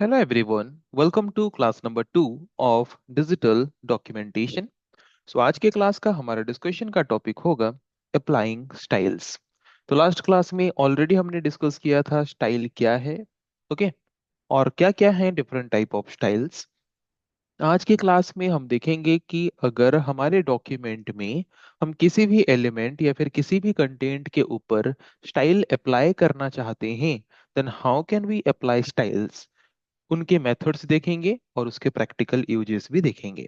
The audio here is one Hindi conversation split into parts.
Hello everyone, welcome to class number 2 of digital documentation. आज के क्लास का हमारा डिस्कशन का टॉपिक होगा अप्लाइंग स्टाइल्स। तो लास्ट क्लास में ऑलरेडी हमने डिस्कस किया था स्टाइल क्या है, ओके, और क्या क्या है डिफरेंट टाइप ऑफ स्टाइल्स। आज की क्लास में हम देखेंगे कि अगर हमारे डॉक्यूमेंट में हम किसी भी एलिमेंट या फिर किसी भी कंटेंट के ऊपर स्टाइल अप्लाई करना चाहते हैं, then how can we apply styles, उनके मेथड्स देखेंगे और उसके प्रैक्टिकल यूजेस भी देखेंगे।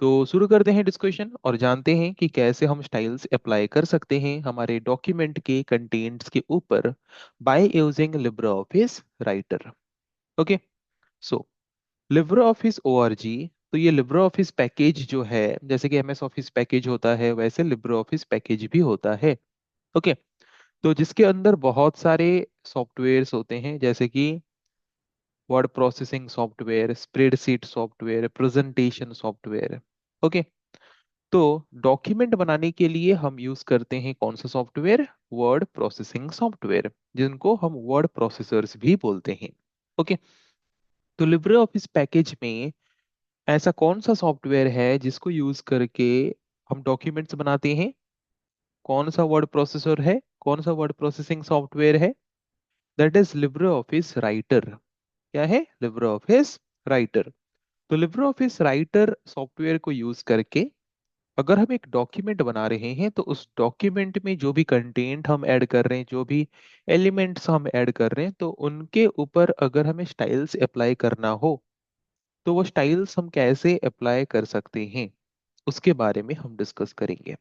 तो शुरू करते हैं डिस्कशन और जानते हैं कि कैसे हम स्टाइल्स अप्लाई कर सकते हैं हमारे डॉक्यूमेंट के कंटेंट्स के ऊपर by using Libre Office Writer. Okay, so Libre Office org. तो ये लिब्रे ऑफिस पैकेज जो है, जैसे कि एमएस ऑफिस पैकेज होता है वैसे लिब्रे ऑफिस पैकेज भी होता है। ओके, तो जिसके अंदर बहुत सारे सॉफ्टवेयर्स होते हैं, जैसे कि word processing software, spreadsheet software, presentation software. Okay, तो डॉक्यूमेंट बनाने के लिए हम यूज करते हैं कौन सा सॉफ्टवेयर? वर्ड प्रोसेसिंग सॉफ्टवेयर, जिनको हम वर्ड प्रोसेसर्स भी बोलते हैं। ओके, तो लिब्रे ऑफिस पैकेज में ऐसा कौन सा सॉफ्टवेयर है जिसको यूज करके हम डॉक्यूमेंट्स बनाते हैं? कौन सा वर्ड प्रोसेसर है, कौन सा वर्ड प्रोसेसिंग सॉफ्टवेयर है? That is Libre Office writer. क्या है? Libre Office writer. तो लिब्रे ऑफिस राइटर सॉफ्टवेयर को यूज करके अगर हम एक डॉक्यूमेंट बना रहे हैं तो उस डॉक्यूमेंट में जो भी कंटेंट हम ऐड कर रहे हैं, जो भी एलिमेंट्स हम ऐड कर रहे हैं, तो उनके ऊपर अगर हमें स्टाइल्स अप्लाई करना हो तो वो स्टाइल्स हम कैसे अप्लाई कर सकते हैं उसके बारे में हम डिस्कस करेंगे।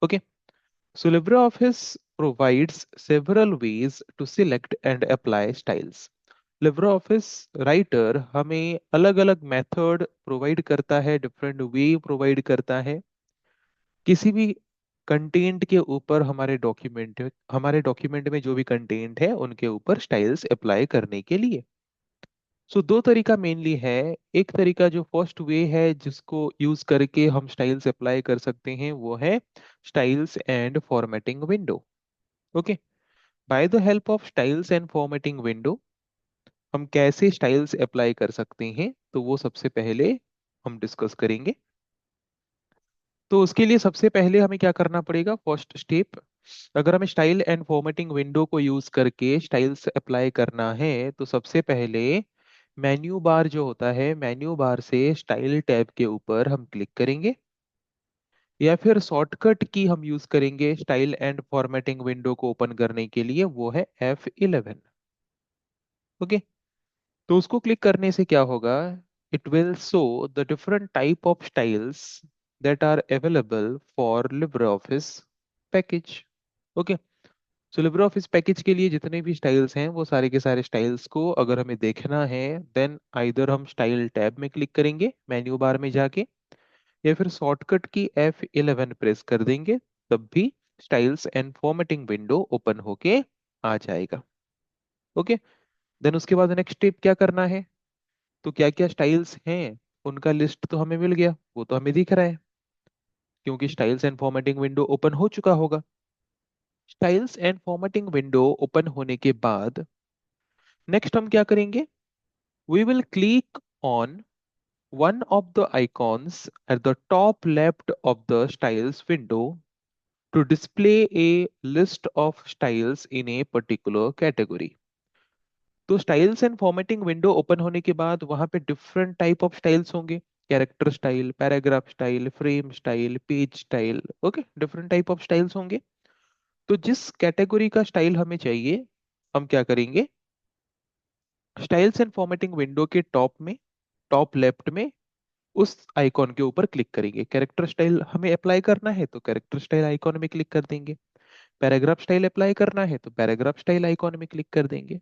Okay, so Libre office provides several ways to select and apply styles। Libre Office writer हमें अलग अलग मेथड प्रोवाइड करता है, डिफरेंट वे प्रोवाइड करता है किसी भी कंटेंट के ऊपर। हमारे डॉक्यूमेंट में जो भी कंटेंट है उनके ऊपर स्टाइल्स अप्लाई करने के लिए। सो दो तरीका मेनली है। एक तरीका जो फर्स्ट वे है जिसको यूज करके हम स्टाइल्स अप्लाई कर सकते हैं वो है styles and formatting window. Okay, bye the help of styles and formatting window हम कैसे स्टाइल्स अप्लाई कर सकते हैं तो वो सबसे पहले हम डिस्कस करेंगे। तो उसके लिए सबसे पहले हमें क्या करना पड़ेगा? फर्स्ट स्टेप, अगर हमें स्टाइल एंड फॉर्मेटिंग विंडो को यूज करके स्टाइल्स अप्लाई करना है तो सबसे पहले मेन्यू बार जो होता है, मेन्यू बार से स्टाइल टैब के ऊपर हम क्लिक करेंगे, या फिर शॉर्टकट की हम यूज करेंगे स्टाइल एंड फॉर्मेटिंग विंडो को ओपन करने के लिए, वो है F11। ओके, तो उसको क्लिक करने से क्या होगा? It will show the different type of styles that are available for Libre Office package. Okay, so Libre Office package के लिए जितने भी स्टाइल्स हैं वो सारे के सारे स्टाइल्स को अगर हमें देखना है देन आइदर हम स्टाइल टैब में क्लिक करेंगे मेन्यू बार में जाके, या फिर शॉर्टकट की F11 प्रेस कर देंगे, तब भी styles and formatting window open होके आ जाएगा। ओके, देन उसके बाद नेक्स्ट स्टेप क्या करना है? तो क्या क्या स्टाइल्स हैं उनका लिस्ट तो हमें मिल गया, वो तो हमें दिख रहा है क्योंकि styles and formatting window open हो चुका होगा। Styles and formatting window open होने के बाद नेक्स्ट हम क्या करेंगे? We will click on one of the icons at the top left of the styles window to display a list of styles in a particular category। तो styles and formatting window open होने के बाद वहां पे डिफरेंट टाइप ऑफ स्टाइल्स होंगे, character style, paragraph style, frame style, page style. Okay, different type of styles होंगे। तो जिस कैटेगरी का स्टाइल हमें चाहिए हम क्या करेंगे? स्टाइल्स एंड फॉर्मेटिंग विंडो के टॉप में, टॉप लेफ्ट में उस आइकॉन के ऊपर क्लिक करेंगे। कैरेक्टर स्टाइल हमें अप्लाई करना है तो कैरेक्टर स्टाइल आइकॉन में क्लिक कर देंगे, पैराग्राफ स्टाइल अप्लाई करना है तो पैराग्राफ स्टाइल आइकॉन में क्लिक कर देंगे।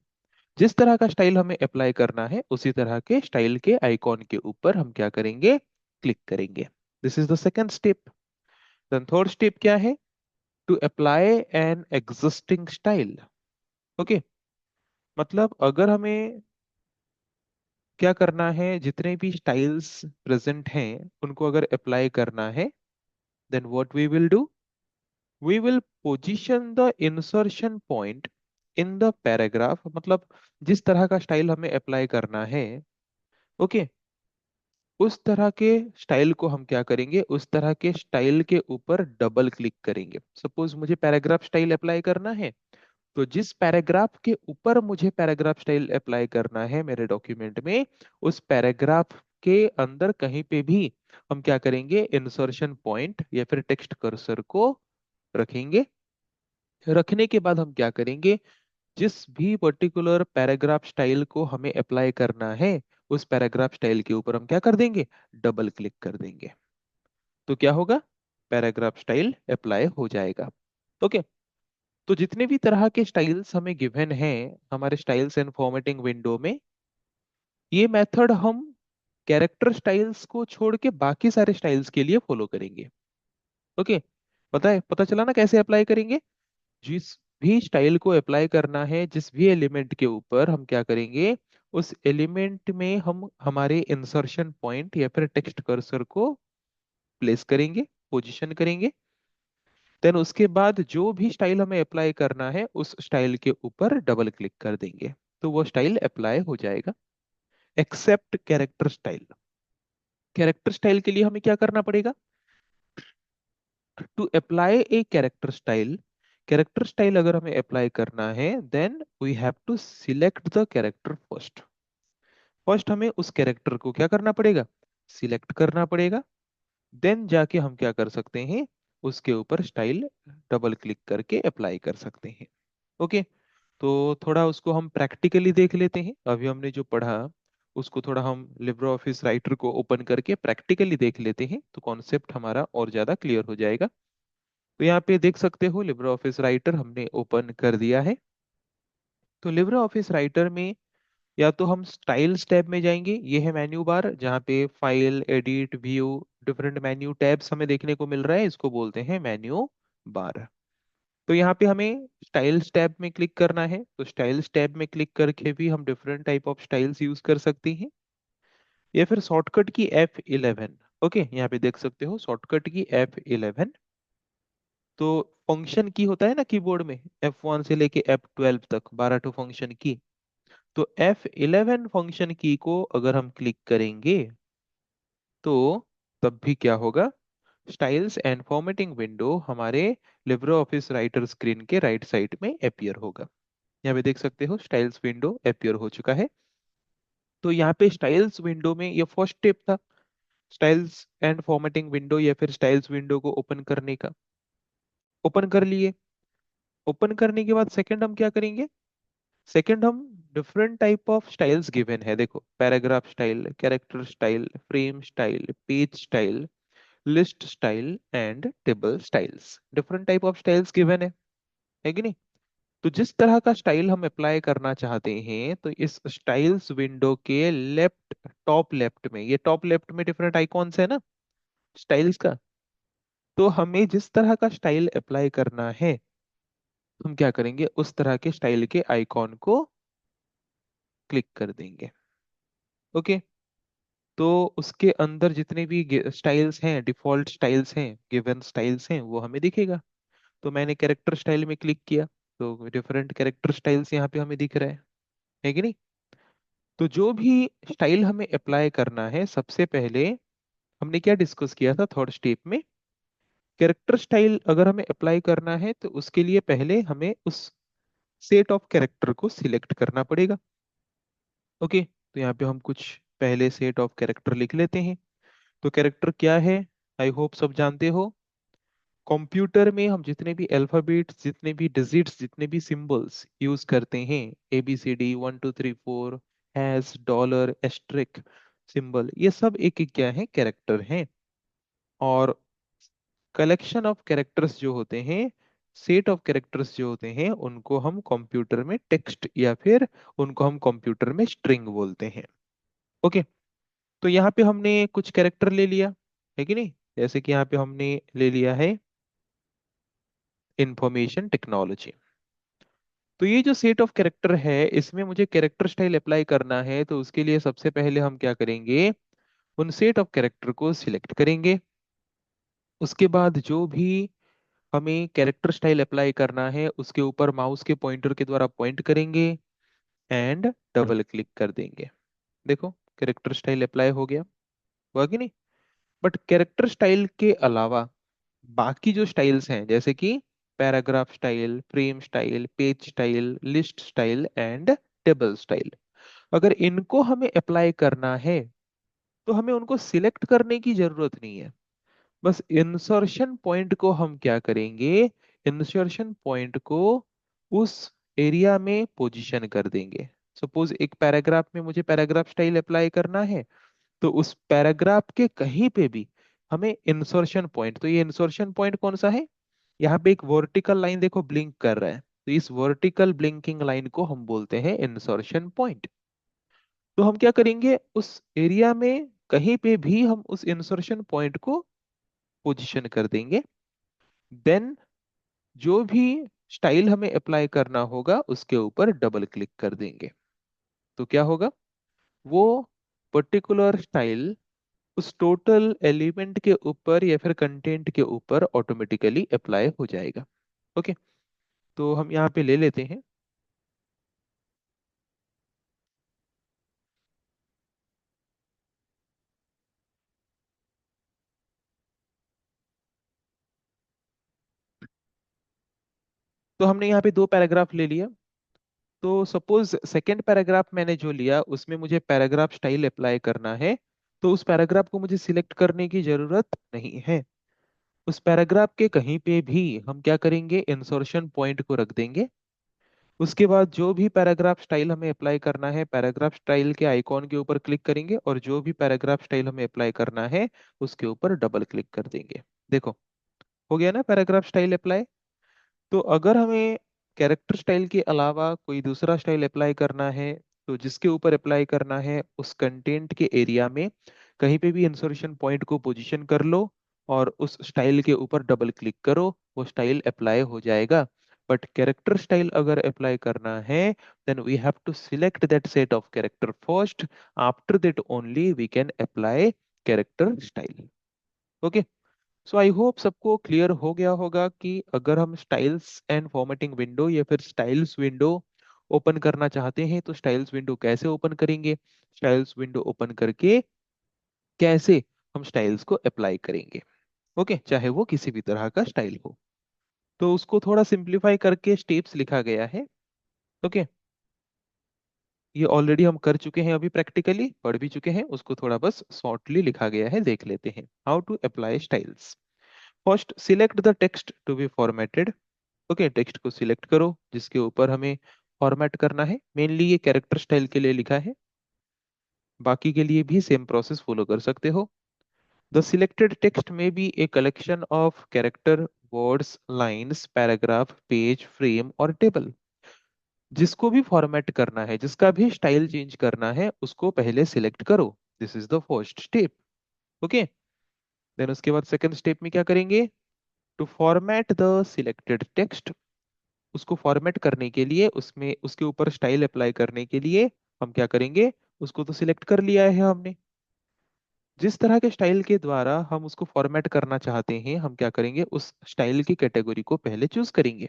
जिस तरह का स्टाइल हमें अप्लाई करना है उसी तरह के स्टाइल के आइकॉन के ऊपर हम क्या करेंगे? क्लिक करेंगे। This is the second step. Then third step क्या है? To apply an existing style. Okay, मतलब अगर हमें क्या करना है, जितने भी स्टाइल्स प्रेजेंट हैं उनको अगर अप्लाई करना है then what we will do, we will position the insertion point in the paragraph, मतलब जिस तरह का स्टाइल हमें अप्लाई करना है, ओके, उस तरह के स्टाइल को हम क्या करेंगे, उस तरह के स्टाइल के ऊपर डबल क्लिक करेंगे। सपोज मुझे पैराग्राफ स्टाइल अप्लाई करना है, तो जिस पैराग्राफ के ऊपर मुझे पैराग्राफ स्टाइल अप्लाई करना है मेरे डॉक्यूमेंट में, उस पैराग्राफ के अंदर कहीं पे भी हम क्या करेंगे, इंसर्शन पॉइंट या फिर टेक्स्ट कर्सर को रखेंगे। रखने के बाद हम क्या करेंगे, जिस भी पर्टिकुलर पैराग्राफ स्टाइल को हमें अप्लाई करना है, उस पैराग्राफ स्टाइल के ऊपर हम क्या कर देंगे, डबल क्लिक कर देंगे। तो क्या होगा, पैराग्राफ स्टाइल अप्लाई हो जाएगा। ओके। तो जितने भी तरह के स्टाइल्स हमें गिवन हैं हमारे स्टाइल्स एंड फॉर्मेटिंग विंडो में, ये मेथड हम कैरेक्टर स्टाइल्स को छोड़ के बाकी सारे स्टाइल्स के लिए फॉलो करेंगे। ओके। पता चला ना कैसे अप्लाई करेंगे। जिस भी स्टाइल को अप्लाई करना है, जिस भी एलिमेंट के ऊपर, हम क्या करेंगे, उस एलिमेंट में हम हमारे इंसर्शन पॉइंट या फिर टेक्स्ट कर्सर को प्लेस करेंगे, पोजीशन करेंगे। देन उसके बाद जो भी स्टाइल हमें अप्लाई करना है, उस स्टाइल के ऊपर डबल क्लिक कर देंगे, तो वो स्टाइल अप्लाई हो जाएगा। Except character style. Character style के लिए हमें क्या करना पड़ेगा, to apply a character style अगर हमें अप्लाई करना है, then we have to select the character first. First हमें उस कैरेक्टर को क्या करना पड़ेगा, सिलेक्ट करना पड़ेगा। देन जाके हम क्या कर सकते हैं, उसके ऊपर स्टाइल डबल क्लिक करके अप्लाई कर सकते हैं। ओके। तो थोड़ा उसको हम प्रैक्टिकली देख लेते हैं। अभी हमने जो पढ़ा उसको थोड़ा हम लिब्रे ऑफिस राइटर को ओपन करके प्रैक्टिकली देख लेते हैं, तो कॉन्सेप्ट हमारा और ज्यादा क्लियर हो जाएगा। तो यहाँ पे देख सकते हो लिब्रे ऑफिस राइटर हमने ओपन कर दिया है। तो लिब्रे ऑफिस राइटर में या तो हम स्टाइल्स टैब में जाएंगे, ये है मेन्यू बार जहाँ पे file, edit, view, different menu tabs हमें देखने को मिल रहा है, इसको बोलते हैं मेन्यू बार। तो यहाँ पे हमें स्टाइल्स टैब में क्लिक करना है, तो स्टाइल्स टैब में क्लिक करके भी हम different type of styles use कर सकते हैं, या फिर शॉर्टकट की F11। ओके, यहाँ पे देख सकते हो शॉर्टकट की F11। तो फंक्शन की होता है ना कीबोर्ड में, F1 से लेके F12 तक 12 टू फंक्शन की। तो F11 फंक्शन की को अगर हम क्लिक करेंगे, तो तब भी क्या होगा, स्टाइल्स एंड फॉर्मेटिंग विंडो हमारे लिब्रे ऑफिस राइटर स्क्रीन के राइट साइड में अपियर होगा। यहाँ पे देख सकते हो स्टाइल्स विंडो अपियर हो चुका है। तो यहाँ पे स्टाइल्स विंडो में ये फर्स्ट स्टेप था, स्टाइल्स एंड फॉर्मेटिंग विंडो या फिर स्टाइल्स विंडो को ओपन करने का। ओपन कर लिए। ओपन करने के बाद सेकंड हम क्या करेंगे, सेकंड हम different type of styles given है, देखो paragraph style, character style, frame style, page style, list style and table styles, different type of styles given है कि नहीं। तो जिस तरह का स्टाइल हम अप्लाई करना चाहते हैं, तो इस स्टाइल्स विंडो के लेफ्ट, टॉप लेफ्ट में, ये टॉप लेफ्ट में डिफरेंट आइकॉन्स है ना स्टाइल्स का, तो हमें जिस तरह का स्टाइल अप्लाई करना है, हम क्या करेंगे, उस तरह के स्टाइल के आइकॉन को क्लिक कर देंगे। ओके। तो उसके अंदर जितने भी स्टाइल्स हैं, डिफॉल्ट स्टाइल्स हैं, गिवन स्टाइल्स हैं, वो हमें दिखेगा। तो मैंने कैरेक्टर स्टाइल में क्लिक किया, तो डिफरेंट कैरेक्टर स्टाइल्स यहाँ पे हमें दिख रहा है कि नहीं। तो जो भी स्टाइल हमें अप्लाई करना है, सबसे पहले हमने क्या डिस्कस किया था थर्ड स्टेप में, कैरेक्टर स्टाइल अगर हमें अप्लाई करना है, तो उसके लिए पहले हमें उस सेट ऑफ कैरेक्टर को सिलेक्ट करना पड़ेगा। ओके। तो यहाँ पे हम कुछ पहले सेट ऑफ कैरेक्टर लिख लेते हैं। तो कैरेक्टर क्या है, आई होप सब जानते हो। कंप्यूटर में हम जितने भी अल्फाबेट्स, जितने भी डिजिट्स, जितने भी सिंबल्स यूज करते हैं, ABCD 1 2 3 4, hash, dollar, asterisk symbol, ये सब एक एक क्या है, कैरेक्टर हैं। और कलेक्शन ऑफ कैरेक्टर्स जो होते हैं, सेट ऑफ कैरेक्टर्स जो होते हैं, उनको हम कंप्यूटर में टेक्स्ट या फिर उनको हम कंप्यूटर में स्ट्रिंग बोलते हैं। ओके। तो यहाँ पे हमने कुछ कैरेक्टर ले लिया है कि नहीं, जैसे कि यहाँ पे हमने ले लिया है इंफॉर्मेशन टेक्नोलॉजी। तो ये जो सेट ऑफ कैरेक्टर है, इसमें मुझे कैरेक्टर स्टाइल अप्लाई करना है, तो उसके लिए सबसे पहले हम क्या करेंगे, उन सेट ऑफ कैरेक्टर को सिलेक्ट करेंगे। उसके बाद जो भी हमें कैरेक्टर स्टाइल अप्लाई करना है, उसके ऊपर माउस के पॉइंटर के द्वारा पॉइंट करेंगे एंड डबल क्लिक कर देंगे। देखो कैरेक्टर स्टाइल अप्लाई हो गया, हुआ कि नहीं? बट कैरेक्टर स्टाइल के अलावा बाकी जो स्टाइल्स हैं, जैसे कि paragraph style, frame style, page style, list style and table style, अगर इनको हमें अप्लाई करना है तो हमें उनको सिलेक्ट करने की जरूरत नहीं है। बस इंसर्शन पॉइंट को हम क्या करेंगे, इंसर्शन पॉइंट को उस एरिया में पोजीशन कर देंगे। सपोज एक पैराग्राफ में मुझे पैराग्राफ स्टाइल अप्लाई करना है, तो उस पैराग्राफ के कहीं पे भी हमें इंसर्शन पॉइंट, तो ये इंसर्शन पॉइंट कौन सा है, यहाँ पे एक वर्टिकल लाइन देखो ब्लिंक कर रहा है, तो इस वर्टिकल ब्लिंकिंग लाइन को हम बोलते हैं इंसर्शन पॉइंट। तो हम क्या करेंगे, उस एरिया में कहीं पे भी हम उस इंसर्शन पॉइंट को पोजीशन कर देंगे। देन जो भी स्टाइल हमें अप्लाई करना होगा उसके ऊपर डबल क्लिक कर देंगे, तो क्या होगा, वो पर्टिकुलर स्टाइल उस टोटल एलिमेंट के ऊपर या फिर कंटेंट के ऊपर ऑटोमेटिकली अप्लाई हो जाएगा। ओके, तो हम यहाँ पे ले लेते हैं। तो हमने यहाँ पे दो पैराग्राफ ले लिया। तो सपोज सेकेंड पैराग्राफ मैंने जो लिया उसमें मुझे पैराग्राफ स्टाइल अप्लाई करना है, तो उस पैराग्राफ को मुझे सिलेक्ट करने की जरूरत नहीं है। उस पैराग्राफ के कहीं पे भी हम क्या करेंगे, इंसर्शन पॉइंट को रख देंगे। उसके बाद जो भी पैराग्राफ स्टाइल हमें अप्लाई करना है, पैराग्राफ स्टाइल के आइकॉन के ऊपर क्लिक करेंगे और जो भी पैराग्राफ स्टाइल हमें अप्लाई करना है उसके ऊपर डबल क्लिक कर देंगे। देखो हो गया ना पैराग्राफ स्टाइल अप्लाई। तो अगर हमें कैरेक्टर स्टाइल के अलावा कोई दूसरा स्टाइल अप्लाई करना है, तो जिसके ऊपर अप्लाई करना है उस कंटेंट के एरिया में कहीं पे भी इंसर्शन पॉइंट को पोजीशन कर लो और उस स्टाइल के ऊपर डबल क्लिक करो, वो स्टाइल अप्लाई हो जाएगा। बट कैरेक्टर स्टाइल अगर अप्लाई करना है, then we have to select that set of character first, after that only we can apply character style. Okay, so I hope सबको क्लियर हो गया होगा कि अगर हम स्टाइल्स एंड फॉर्मेटिंग विंडो या फिर स्टाइल्स विंडो ओपन करना चाहते हैं तो स्टाइल्स विंडो कैसे ओपन करेंगे, स्टाइल्स विंडो ओपन करके कैसे हम स्टाइल्स को अप्लाई करेंगे। ओके, चाहे वो किसी भी तरह का स्टाइल हो। तो उसको थोड़ा सिंप्लीफाई करके स्टेप्स लिखा गया है। ओके, ये ऑलरेडी हम कर चुके हैं, अभी प्रैक्टिकली पढ़ भी चुके हैं, उसको थोड़ा बस शॉर्टली लिखा गया है, देख लेते हैं। How to apply styles. First select the text to be formatted. Okay, text को सिलेक्ट करो जिसके ऊपर हमें फॉर्मेट करना है। मेनली ये कैरेक्टर स्टाइल के लिए लिखा है, बाकी के लिए भी सेम प्रोसेस फॉलो कर सकते हो। द सिलेक्टेड टेक्स्ट में be a collection of character, words, lines, paragraph, page, frame और टेबल। जिसको भी फॉर्मेट करना है, जिसका भी स्टाइल चेंज करना है, उसको पहले सिलेक्ट करो। This is the first step. Okay, then उसके बाद सेकंड स्टेप में क्या करेंगे, to format the selected text. उसको फॉर्मेट करने के लिए, उसमें उसके ऊपर स्टाइल अप्लाई करने के लिए हम क्या करेंगे, उसको तो सिलेक्ट कर लिया है हमने, जिस तरह के स्टाइल के द्वारा हम उसको फॉर्मेट करना चाहते हैं हम क्या करेंगे, उस स्टाइल की कैटेगरी को पहले चूज करेंगे।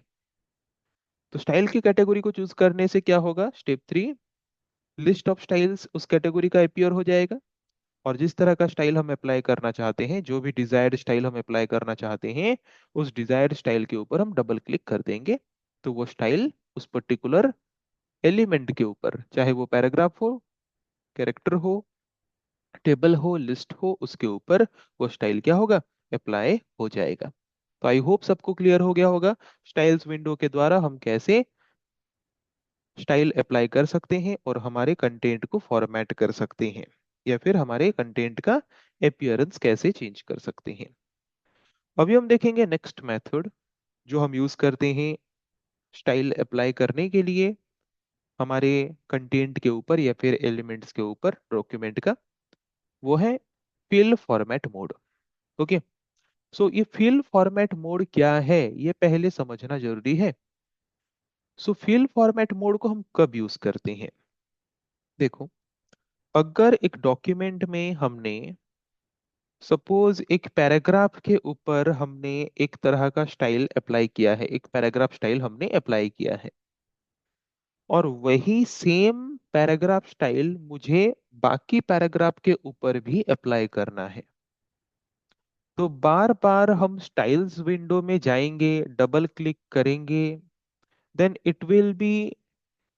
तो स्टाइल की कैटेगरी को चूज करने से क्या होगा, step three, list of styles उस कैटेगरी का अपीयर हो जाएगा। और जिस तरह का स्टाइल हम अप्लाई करना चाहते हैं, जो भी डिजायर्ड स्टाइल हम अप्लाई करना चाहते हैं, उस डिजायर्ड स्टाइल के ऊपर हम डबल क्लिक कर देंगे। तो वो स्टाइल उस पर्टिकुलर एलिमेंट के ऊपर, चाहे वो पैराग्राफ हो, कैरेक्टर हो, टेबल हो, लिस्ट हो, उसके ऊपर वो स्टाइल क्या होगा, अप्लाई हो जाएगा। तो आई होप सबको क्लियर हो गया होगा स्टाइल्स विंडो के द्वारा हम कैसे स्टाइल अप्लाई कर सकते हैं और हमारे कंटेंट को फॉर्मेट कर सकते हैं, या फिर हमारे कंटेंट का अपीयरेंस कैसे चेंज कर सकते हैं। अभी हम देखेंगे नेक्स्ट मेथड जो हम यूज करते हैं स्टाइल अप्लाई करने के लिए हमारे कंटेंट के ऊपर या फिर एलिमेंट्स के ऊपर डॉक्यूमेंट का, वो है फिल फॉर्मेट मोड। ओके, सो ये फिल फॉर्मेट मोड क्या है ये पहले समझना जरूरी है। सो फिल फॉर्मेट मोड को हम कब यूज करते हैं, देखो, अगर एक डॉक्यूमेंट में हमने सपोज एक पैराग्राफ के ऊपर हमने एक तरह का स्टाइल अप्लाई किया है, एक पैराग्राफ स्टाइल हमने अप्लाई किया है, और वही सेम पैराग्राफ स्टाइल मुझे बाकी पैराग्राफ के ऊपर भी अप्लाई करना है। तो बार बार हम स्टाइल्स विंडो में जाएंगे, डबल क्लिक करेंगे, then it will be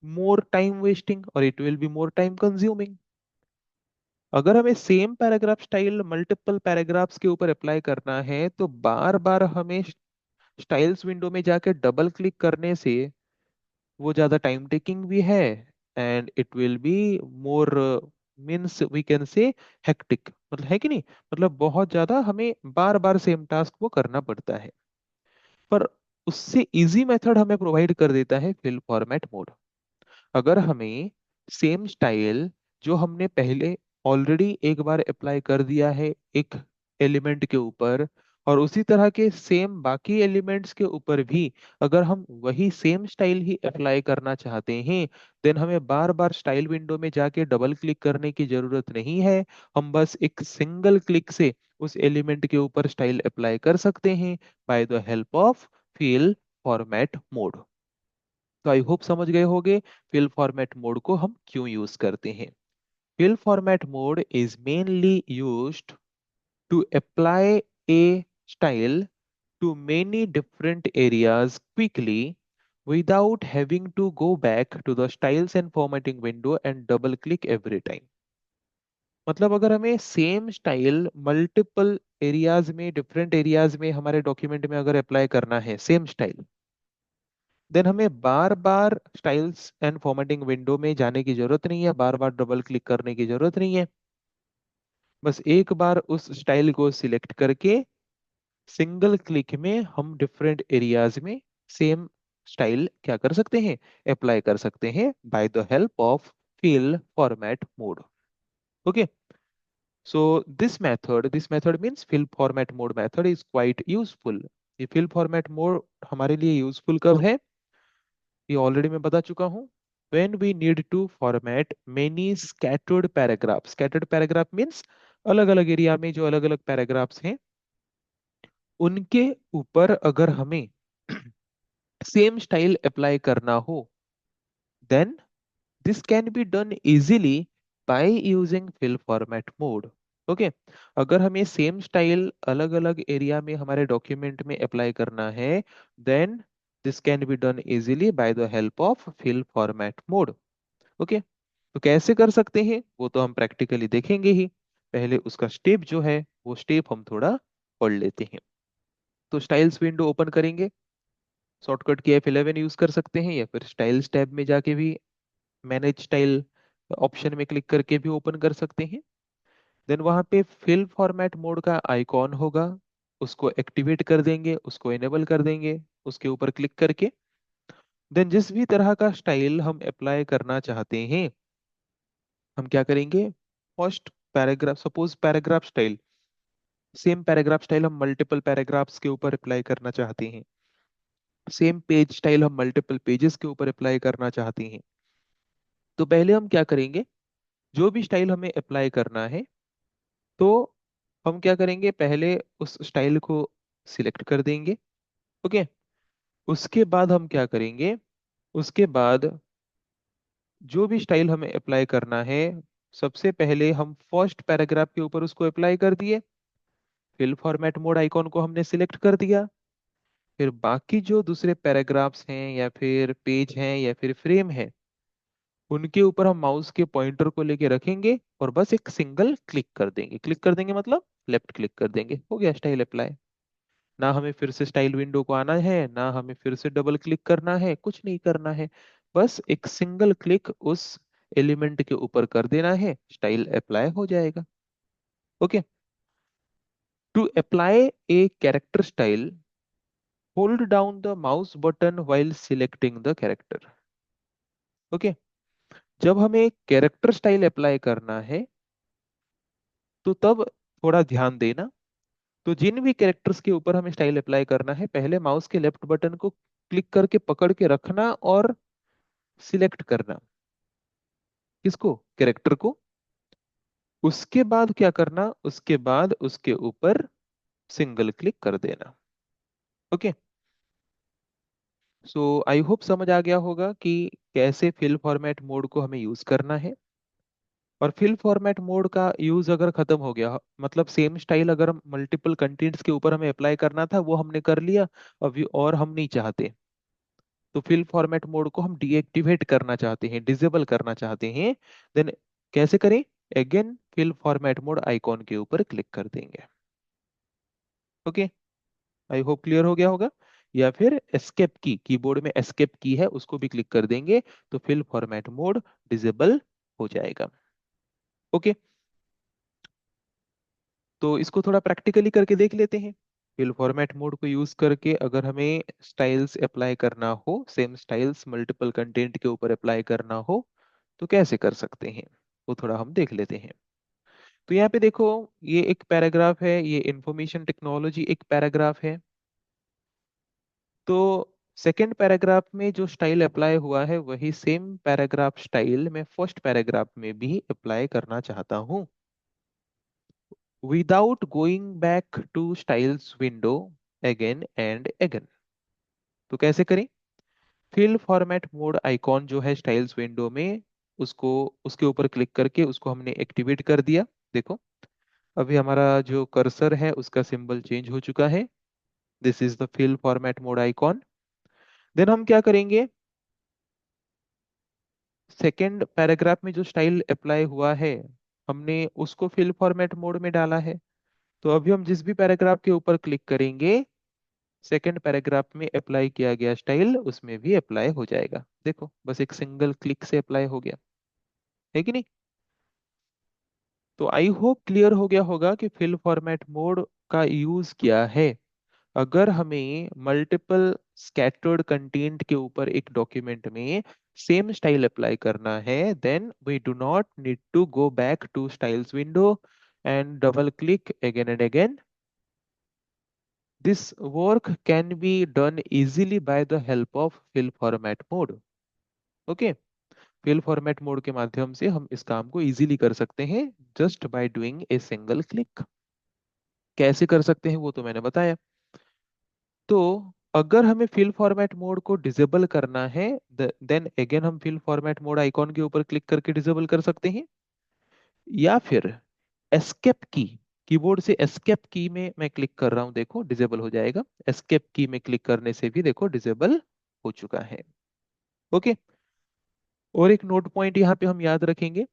more time wasting और it will be more time consuming. अगर हमें same paragraph style multiple paragraphs के ऊपर अप्लाई करना है तो बार बार हमें स्टाइल्स विंडो में जाके डबल क्लिक करने से वो ज़्यादा टाइम टेकिंग भी है, and it will be more, means we can say hectic, मतलब है कि नहीं, मतलब बहुत ज़्यादा हमें बार बार सेम टास्क वो करना पड़ता है। पर उससे इजी मेथड हमें प्रोवाइड कर देता है फिल फॉर्मेट मोड। अगर हमें सेम स्टाइल जो हमने पहले ऑलरेडी एक बार अप्लाई कर दिया है एक एलिमेंट के ऊपर, और उसी तरह के सेम बाकी एलिमेंट्स के ऊपर भी अगर हम वही सेम स्टाइल ही अप्लाई करना चाहते हैं, देन हमें बार बार स्टाइल विंडो में जाके डबल क्लिक करने की जरूरत नहीं है। हम बस एक सिंगल क्लिक से उस एलिमेंट के ऊपर स्टाइल अप्लाई कर सकते हैं by the help of fill format mode. तो आई होप समझ गए होंगे फिल फॉर्मेट मोड को हम क्यों यूज करते हैं। Fill format mode is mainly used to apply a style to many different areas quickly without having to go back to the styles and formatting window and double click every time। मतलब अगर हमें सेम स्टाइल मल्टीपल एरियाज में, डिफरेंट एरियाज में हमारे डॉक्यूमेंट में अगर अप्लाई करना है सेम स्टाइल, देन हमें बार बार स्टाइल्स एंड फॉर्मेटिंग विंडो में जाने की जरूरत नहीं है, बार बार डबल क्लिक करने की जरूरत नहीं है। बस एक बार उस स्टाइल को सिलेक्ट करके सिंगल क्लिक में हम डिफरेंट एरियाज में सेम स्टाइल क्या कर सकते हैं, अप्लाई कर सकते हैं by the help of fill format mode. Okay, so this method means fill format mode method is quite useful. ये फिल फॉर्मेट मोड हमारे लिए यूजफुल कब है, ये ऑलरेडी मैं बता चुका हूँ। when we need to format many scattered paragraph means अलग अलग एरिया में जो अलग अलग पैराग्राफ्स हैं उनके ऊपर अगर हमें सेम स्टाइल अप्लाई करना हो, then this can be done easily by using fill format mode. Okay, अगर हमें सेम स्टाइल अलग अलग एरिया में हमारे डॉक्यूमेंट में अप्लाई करना है, then this can be done easily by the help of fill format mode. Okay, तो कैसे कर सकते हैं वो तो हम प्रैक्टिकली देखेंगे ही। पहले उसका स्टेप जो है वो स्टेप हम थोड़ा पढ़ लेते हैं। तो स्टाइल्स विंडो ओपन करेंगे, शॉर्टकट की F11 यूज कर सकते हैं, या फिर स्टाइल्स टैब में जाके भी मैनेज स्टाइल ऑप्शन में क्लिक करके भी ओपन कर सकते हैं। देन वहां पे फिल फॉर्मेट मोड का आइकॉन होगा, उसको एक्टिवेट कर देंगे, उसको इनेबल कर देंगे उसके ऊपर क्लिक करके। देन जिस भी तरह का स्टाइल हम अप्लाई करना चाहते हैं हम क्या करेंगे, first paragraph, suppose paragraph style, same paragraph style हम मल्टीपल पैराग्राफ्स के ऊपर अप्लाई करना चाहते हैं, सेम पेज स्टाइल हम मल्टीपल पेजेस के ऊपर अप्लाई करना चाहते हैं। तो पहले हम क्या करेंगे, जो भी स्टाइल हमें अप्लाई करना है तो हम क्या करेंगे, पहले उस स्टाइल को सिलेक्ट कर देंगे। ओके, उसके बाद हम क्या करेंगे, उसके बाद जो भी स्टाइल हमें अप्लाई करना है सबसे पहले हम फर्स्ट पैराग्राफ के ऊपर उसको अप्लाई कर दिए, फिल फॉर्मेट मोड आइकॉन को हमने सिलेक्ट कर दिया। फिर बाकी जो दूसरे पैराग्राफ्स हैं या फिर पेज हैं या फिर फ्रेम है उनके ऊपर हम माउस के पॉइंटर को लेके रखेंगे और बस एक सिंगल क्लिक कर देंगे। क्लिक कर देंगे मतलब लेफ्ट क्लिक कर देंगे, हो गया स्टाइल अप्लाई। ना हमें फिर से स्टाइल विंडो को आना है, ना हमें फिर से डबल क्लिक करना है, कुछ नहीं करना है। बस एक सिंगल क्लिक उस एलिमेंट के ऊपर कर देना है, स्टाइल अप्लाई हो जाएगा। Okay, to apply a character style hold down the mouse button while selecting the character. Okay, जब हमें कैरेक्टर स्टाइल अप्लाई करना है तो तब थोड़ा ध्यान देना। तो जिन भी कैरेक्टर्स के ऊपर हमें स्टाइल अप्लाई करना है पहले माउस के लेफ्ट बटन को क्लिक करके पकड़ के रखना और सिलेक्ट करना। किसको, कैरेक्टर को। उसके बाद क्या करना, उसके बाद उसके ऊपर सिंगल क्लिक कर देना। ओके। सो आई होप समझ आ गया होगा कि कैसे फिल फॉर्मेट मोड को हमें यूज करना है। और फिल फॉर्मेट मोड का यूज अगर खत्म हो गया, मतलब सेम स्टाइल अगर मल्टीपल कंटेंट्स के ऊपर हमें अप्लाई करना था वो हमने कर लिया, अभी और हम नहीं चाहते, तो फिल फॉर्मेट मोड को हम डीएक्टिवेट करना चाहते हैं, डिसेबल करना चाहते हैं, देन कैसे करें? Again fill format mode icon के ऊपर क्लिक कर देंगे। ओके। आई होप क्लियर हो गया होगा। या फिर एस्केप की, कीबोर्ड में एस्केप की है उसको भी क्लिक कर देंगे, तो फिल फॉर्मेट मोड डिसेबल हो जाएगा। ओके। तो इसको थोड़ा प्रैक्टिकली करके देख लेते हैं। फिल फॉर्मेट मोड को यूज करके अगर हमें स्टाइल्स अप्लाई करना हो, सेम स्टाइल्स मल्टीपल कंटेंट के ऊपर अप्लाई करना हो, तो कैसे कर सकते हैं वो थोड़ा हम देख लेते हैं। तो यहाँ पे देखो, ये एक पैराग्राफ है, ये इंफॉर्मेशन टेक्नोलॉजी एक पैराग्राफ है। तो सेकंड पैराग्राफ में जो स्टाइल अप्लाई हुआ है वही सेम पैराग्राफ स्टाइल मैं फर्स्ट पैराग्राफ में भी अप्लाई करना चाहता हूँ, without going back to styles window again and again. तो कैसे करें? फिल फॉर्मेट मोड आइकॉन जो है स्टाइल्स विंडो में, उसको उसके ऊपर क्लिक करके उसको हमने एक्टिवेट कर दिया। देखो, अभी हमारा जो कर्सर है उसका सिंबल चेंज हो चुका है। This is the fill format mode icon. देन हम क्या करेंगे, सेकेंड पैराग्राफ में जो स्टाइल अप्लाई हुआ है हमने उसको फिल फॉर्मेट मोड में डाला है। तो अभी हम जिस भी पैराग्राफ के ऊपर क्लिक करेंगे, सेकेंड पैराग्राफ में अप्लाई किया गया स्टाइल उसमें भी अप्लाई हो जाएगा। देखो, बस एक सिंगल क्लिक से अप्लाई हो गया, है कि नहीं? तो आई होप क्लियर हो गया होगा कि फिल फॉर्मेट मोड का यूज क्या है। अगर हमें मल्टीपल स्कैटर्ड कंटेंट के ऊपर एक डॉक्यूमेंट में सेम स्टाइल अप्लाई करना है, then we do not need to go back to styles window and double click again and again. This work can be done easily by the help of fill format mode. Okay. Fill format mode के माध्यम से हम इस काम को इजीली कर सकते हैं, just by doing a single click. कैसे कर सकते हैं वो तो मैंने बताया। तो अगर हमें फिल फॉर्मेट मोड को डिसेबल करना है, देन अगेन हम फिल फॉर्मेट मोड आइकॉन के ऊपर क्लिक करके डिसेबल कर सकते हैं, या फिर एस्केप की, कीबोर्ड से एस्केप की में मैं क्लिक कर रहा हूं, देखो डिसेबल हो जाएगा। एस्केप की में क्लिक करने से भी देखो डिसेबल हो चुका है। ओके। और एक नोट पॉइंट यहाँ पे हम याद रखेंगे,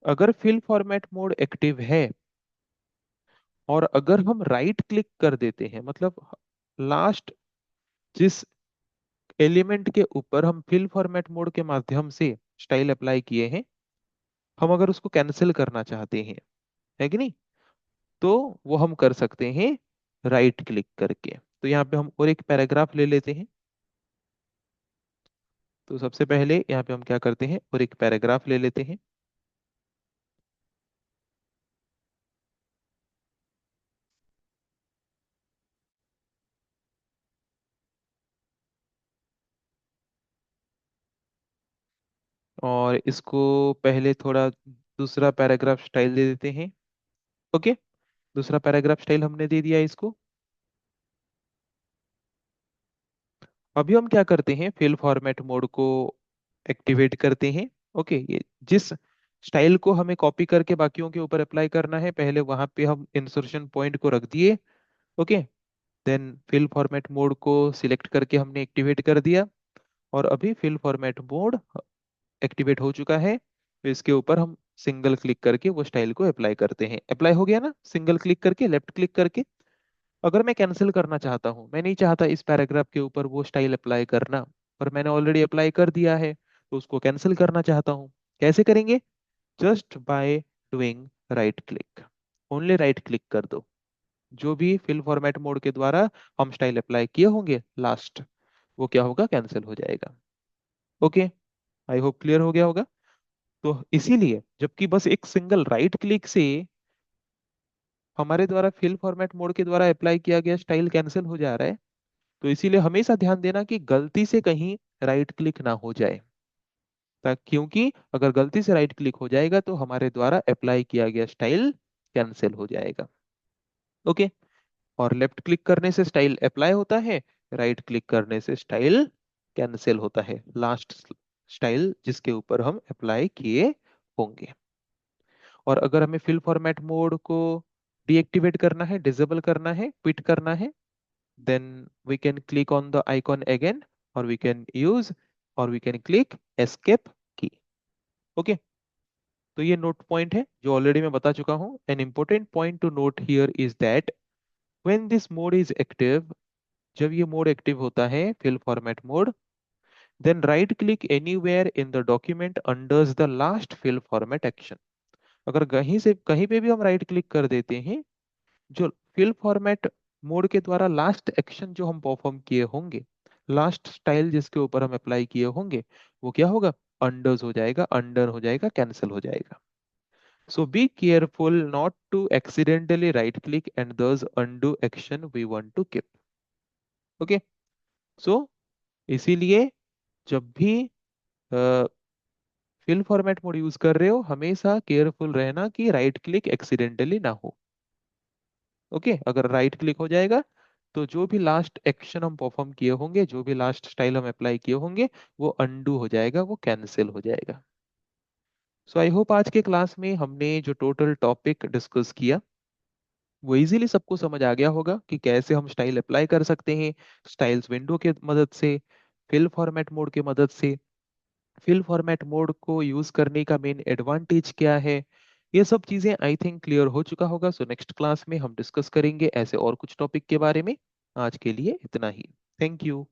अगर फिल फॉर्मेट मोड एक्टिव है और अगर हम राइट क्लिक कर देते हैं, मतलब लास्ट जिस एलिमेंट के ऊपर हम फिल फॉर्मेट मोड के माध्यम से स्टाइल अप्लाई किए हैं, हम अगर उसको कैंसिल करना चाहते हैं, है कि नहीं, तो वो हम कर सकते हैं राइट क्लिक करके। तो यहाँ पे हम और एक पैराग्राफ ले लेते हैं। तो सबसे पहले यहाँ पे हम क्या करते हैं, और एक पैराग्राफ ले लेते हैं। और इसको पहले थोड़ा दूसरा पैराग्राफ स्टाइल दे देते हैं। ओके। दूसरा पैराग्राफ स्टाइल हमने दे दिया इसको। अभी हम क्या करते हैं, फिल फॉर्मेट मोड को एक्टिवेट करते हैं। ओके। ये जिस स्टाइल को हमें कॉपी करके बाकियों के ऊपर अप्लाई करना है, पहले वहां पे हम इंसर्शन पॉइंट को रख दिए। Okay. Then fill format mode को सिलेक्ट करके हमने एक्टिवेट कर दिया, और अभी फिल फॉर्मेट मोड एक्टिवेट हो चुका है। तो इसके ऊपर हम सिंगल क्लिक करके वो स्टाइल को अप्लाई करते हैं। अप्लाई हो गया ना, सिंगल क्लिक करके, लेफ्ट क्लिक करके। अगर मैं कैंसिल करना चाहता हूँ, मैं नहीं चाहता इस पैराग्राफ के ऊपर वो स्टाइल अप्लाई करना, पर मैंने ऑलरेडी अप्लाई कर दिया है, तो उसको कैंसिल करना चाहता हूँ, कैसे करेंगे? Just by doing right click. Only right click कर दो, जो भी फिल फॉर्मेट मोड के द्वारा हम स्टाइल अप्लाई किए होंगे लास्ट, वो क्या होगा, कैंसिल हो जाएगा। ओके। आई होप क्लियर हो गया होगा। तो इसीलिए जबकि बस एक सिंगल राइट क्लिक से हमारे द्वारा फिल फॉर्मेट मोड के द्वारा अप्लाई किया गया स्टाइल कैंसिल हो जा रहा है, तो इसीलिए हमेशा ध्यान देना कि गलती से कहीं राइट क्लिक ना हो जाए। क्योंकि अगर गलती से राइट क्लिक हो जाएगा तो हमारे द्वारा अप्लाई किया गया स्टाइल कैंसिल हो जाएगा। ओके। और लेफ्ट क्लिक करने से स्टाइल अप्लाई होता है, राइट क्लिक करने से स्टाइल कैंसिल होता है, लास्ट स्टाइल जिसके ऊपर हम अप्लाई किए होंगे। और अगर हमें फिल फॉर्मेट मोड को डीएक्टिवेट करना है, डिसेबल करना है, क्विट करना है, then we can click on the icon again, or we can use, or we can click escape key. Okay. तो ये नोट पॉइंट है जो ऑलरेडी मैं बता चुका हूँ। An important point to note here is that when this mode is active, जब ये मोड एक्टिव होता है fill format mode, then right click anywhere in the document under the last fill format action. अगर कहीं से कहीं पे भी हम राइट क्लिक कर देते हैं, जो फिल फॉर्मेट मोड के द्वारा लास्ट एक्शन जो हम परफॉर्म किए होंगे, लास्ट स्टाइल जिसके ऊपर हम अप्लाई किए होंगे, वो क्या होगा, अंडर्स हो जाएगा, अंडर हो जाएगा, कैंसिल हो जाएगा। So be careful not to accidentally right click and thus undo action we want to keep. Okay. So इसीलिए जब भी फिल फॉर्मेट मोड यूज कर रहे हो, हमेशा केयरफुल रहना कि राइट क्लिक एक्सीडेंटली ना हो। ओके। अगर राइट क्लिक हो जाएगा तो जो भी लास्ट एक्शन हम परफॉर्म किए होंगे, जो भी लास्ट स्टाइल हम अप्लाई किए होंगे, वो अनडू हो जाएगा, वो कैंसिल हो जाएगा। सो आई होप आज के क्लास में हमने जो टोटल टॉपिक डिस्कस किया वो इजीली सबको समझ आ गया होगा कि कैसे हम स्टाइल अप्लाई कर सकते हैं, स्टाइल्स विंडो के मदद से, फिल फॉर्मेट मोड के मदद से, फिल फॉर्मेट मोड को यूज करने का मेन एडवांटेज क्या है। ये सब चीजें आई थिंक क्लियर हो चुका होगा। सो नेक्स्ट क्लास में हम डिस्कस करेंगे ऐसे और कुछ टॉपिक के बारे में। आज के लिए इतना ही। Thank you.